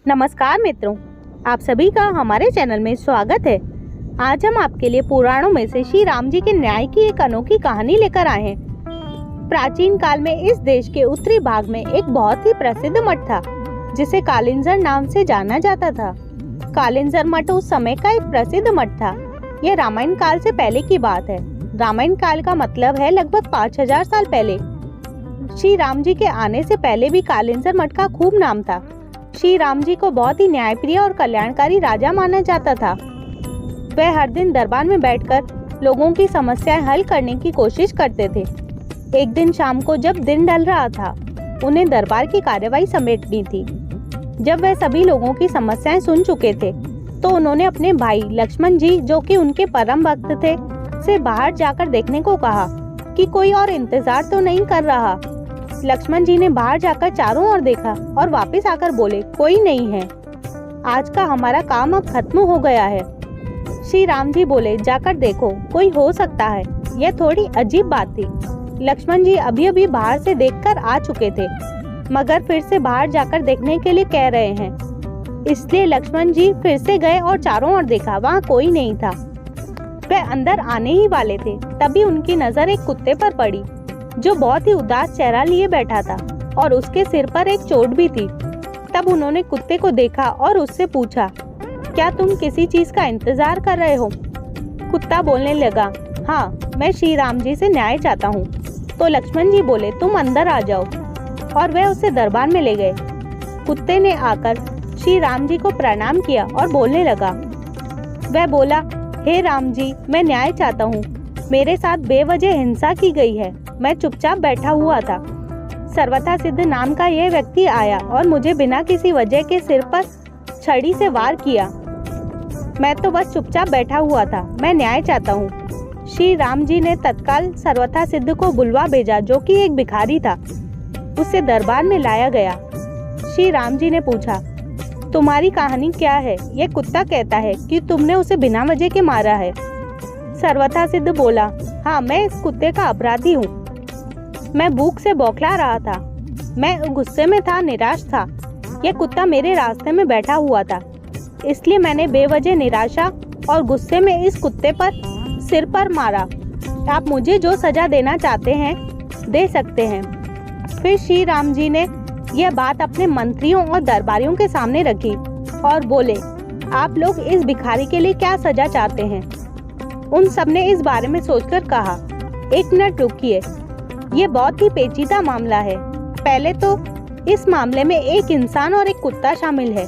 नमस्कार मित्रों, आप सभी का हमारे चैनल में स्वागत है। आज हम आपके लिए पुराणों में से श्री राम जी के न्याय की एक अनोखी कहानी लेकर आए हैं। प्राचीन काल में इस देश के उत्तरी भाग में एक बहुत ही प्रसिद्ध मठ था जिसे कालिंजर नाम से जाना जाता था। कालिंजर मठ उस समय का एक प्रसिद्ध मठ था। यह रामायण काल से पहले की बात है। रामायण काल का मतलब है लगभग 5000 साल पहले। श्री राम जी के आने से पहले भी कालिंजर मठ का खूब नाम था। श्री राम जी को बहुत ही न्यायप्रिय और कल्याणकारी राजा माना जाता था। वह हर दिन दरबार में बैठकर लोगों की समस्याएं हल करने की कोशिश करते थे। एक दिन शाम को जब दिन ढल रहा था, उन्हें दरबार की कार्यवाही समेटनी थी। जब वह सभी लोगों की समस्याएं सुन चुके थे, तो उन्होंने अपने भाई लक्ष्मण जी, जो कि उनके परम भक्त थे, से बाहर जाकर देखने को कहा कि कोई और इंतजार तो नहीं कर रहा। लक्ष्मण जी ने बाहर जाकर चारों ओर देखा और वापस आकर बोले, कोई नहीं है। आज का हमारा काम अब खत्म हो गया है। श्री राम जी बोले, जाकर देखो, कोई हो सकता है। यह थोड़ी अजीब बात थी। लक्ष्मण जी अभी अभी बाहर से देखकर आ चुके थे, मगर फिर से बाहर जाकर देखने के लिए कह रहे हैं। इसलिए लक्ष्मण जी फिर से गए और चारों ओर देखा, वहाँ कोई नहीं था। वह अंदर आने ही वाले थे, तभी उनकी नजर एक कुत्ते पर पड़ी जो बहुत ही उदास चेहरा लिए बैठा था और उसके सिर पर एक चोट भी थी। तब उन्होंने कुत्ते को देखा और उससे पूछा, क्या तुम किसी चीज का इंतजार कर रहे हो? कुत्ता बोलने लगा, हाँ, मैं श्री राम जी से न्याय चाहता हूँ। तो लक्ष्मण जी बोले, तुम अंदर आ जाओ, और वह उसे दरबार में ले गए। कुत्ते ने आकर श्री राम जी को प्रणाम किया और बोलने लगा। वह बोला, हे राम जी, मैं न्याय चाहता हूँ। मेरे साथ बेवजह हिंसा की गई है। मैं चुपचाप बैठा हुआ था। सर्वथा सिद्ध नाम का यह व्यक्ति आया और मुझे बिना किसी वजह के सिर पर छड़ी से वार किया। मैं तो बस चुपचाप बैठा हुआ था। मैं न्याय चाहता हूँ। श्री राम जी ने तत्काल सर्वथा सिद्ध को बुलवा भेजा, जो कि एक भिखारी था। उसे दरबार में लाया गया। श्री राम जी ने पूछा, तुम्हारी कहानी क्या है? यह कुत्ता कहता है कि तुमने उसे बिना वजह के मारा है। सर्वथा सिद्ध बोला, हाँ, मैं इस कुत्ते का अपराधी हूँ। मैं भूख से बौखला रहा था। मैं गुस्से में था, निराश था। यह कुत्ता मेरे रास्ते में बैठा हुआ था, इसलिए मैंने बेवजह निराशा और गुस्से में इस कुत्ते पर सिर पर मारा। आप मुझे जो सजा देना चाहते हैं दे सकते हैं। फिर श्री राम जी ने यह बात अपने मंत्रियों और दरबारियों के सामने रखी और बोले, आप लोग इस भिखारी के लिए क्या सजा चाहते हैं? उन सबने इस बारे में सोचकर कहा, एक मिनट रुकिए, ये बहुत ही पेचीदा मामला है। पहले तो इस मामले में एक इंसान और एक कुत्ता शामिल है,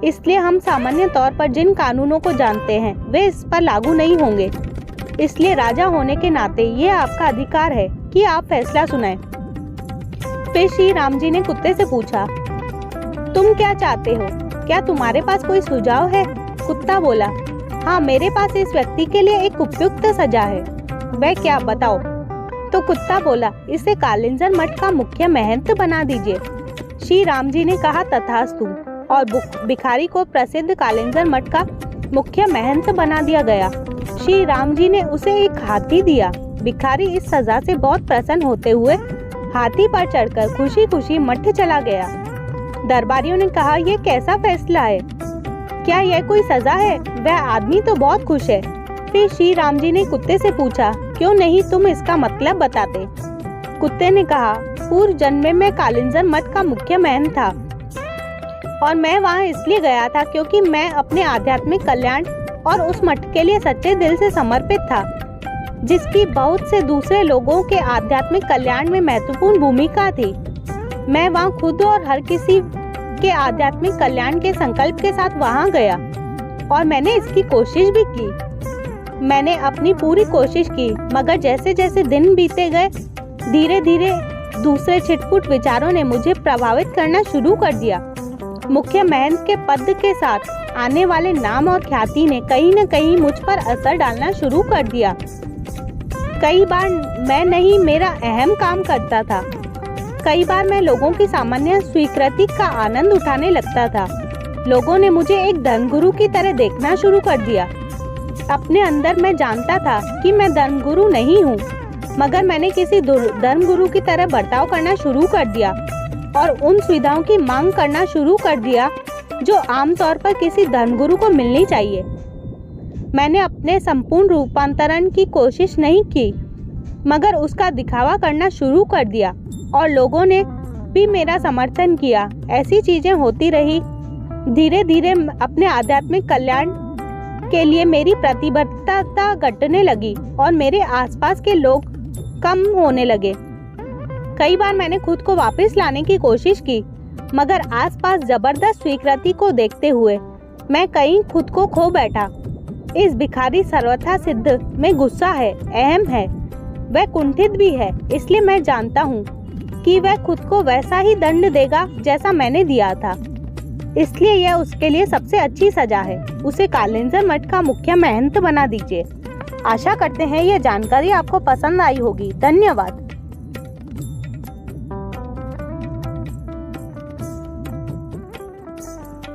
इसलिए हम सामान्य तौर पर जिन कानूनों को जानते हैं वे इस पर लागू नहीं होंगे। इसलिए राजा होने के नाते ये आपका अधिकार है कि आप फैसला सुनाएं। फिर श्री राम जी ने कुत्ते से पूछा, तुम क्या चाहते हो? क्या तुम्हारे पास कोई सुझाव है? कुत्ता बोला, हाँ, मेरे पास इस व्यक्ति के लिए एक उपयुक्त सजा है। वह क्या, बताओ? तो कुत्ता बोला, इसे कालिंजर मठ का मुख्य महंत बना दीजिए। श्री राम जी ने कहा, तथास्तु, और भिखारी को प्रसिद्ध कालिंजर मठ का मुख्य महंत बना दिया गया। श्री राम जी ने उसे एक हाथी दिया। भिखारी इस सजा से बहुत प्रसन्न होते हुए हाथी पर चढ़कर खुशी खुशी मठ चला गया। दरबारियों ने कहा, यह कैसा फैसला है? क्या यह कोई सजा है? वह आदमी तो बहुत खुश है। फिर श्री राम जी ने कुत्ते से पूछा, क्यों नहीं तुम इसका मतलब बताते? कुत्ते ने कहा, पूर्व जन्म में मैं कालिंजर मठ का मुख्य महंत था और मैं वहाँ इसलिए गया था क्योंकि मैं अपने आध्यात्मिक कल्याण और उस मठ के लिए सच्चे दिल से समर्पित था, जिसकी बहुत से दूसरे लोगों के आध्यात्मिक कल्याण में महत्वपूर्ण भूमिका थी। मैं वहाँ खुद और हर किसी के आध्यात्मिक कल्याण के संकल्प के साथ वहाँ गया और मैंने इसकी कोशिश भी की। मैंने अपनी पूरी कोशिश की, मगर जैसे जैसे दिन बीते गए, धीरे धीरे दूसरे छिटपुट विचारों ने मुझे प्रभावित करना शुरू कर दिया। मुख्य महंत के पद के साथ आने वाले नाम और ख्याति ने कहीं न कहीं मुझ पर असर डालना शुरू कर दिया। कई बार मैं नहीं मेरा अहम काम करता था। कई बार मैं लोगों की सामान्य स्वीकृति का आनंद उठाने लगता था। लोगों ने मुझे एक धर्मगुरु की तरह देखना शुरू कर दिया। अपने अंदर मैं जानता था कि मैं धर्मगुरु नहीं हूँ, मगर मैंने किसी धर्मगुरु की तरह बर्ताव करना शुरू कर दिया और उन सुविधाओं की मांग करना शुरू कर दिया जो आमतौर पर किसी धर्मगुरु को मिलनी चाहिए। मैंने अपने संपूर्ण रूपांतरण की कोशिश नहीं की, मगर उसका दिखावा करना शुरू कर दिया और लोगों ने भी मेरा समर्थन किया। ऐसी चीजें होती रही। धीरे धीरे अपने आध्यात्मिक कल्याण के लिए मेरी प्रतिबद्धता घटने लगी और मेरे आसपास के लोग कम होने लगे। कई बार मैंने खुद को वापस लाने की कोशिश की, मगर आसपास जबरदस्त स्वीकृति को देखते हुए मैं कहीं खुद को खो बैठा। इस भिखारी सर्वथा सिद्ध में गुस्सा है, अहम है, वह कुंठित भी है, इसलिए मैं जानता हूँ कि वह खुद को वैसा ही दंड देगा जैसा मैंने दिया था। इसलिए यह उसके लिए सबसे अच्छी सजा है। उसे कालिंजर मठ का मुख्य महंत बना दीजिए। आशा करते हैं यह जानकारी आपको पसंद आई होगी। धन्यवाद।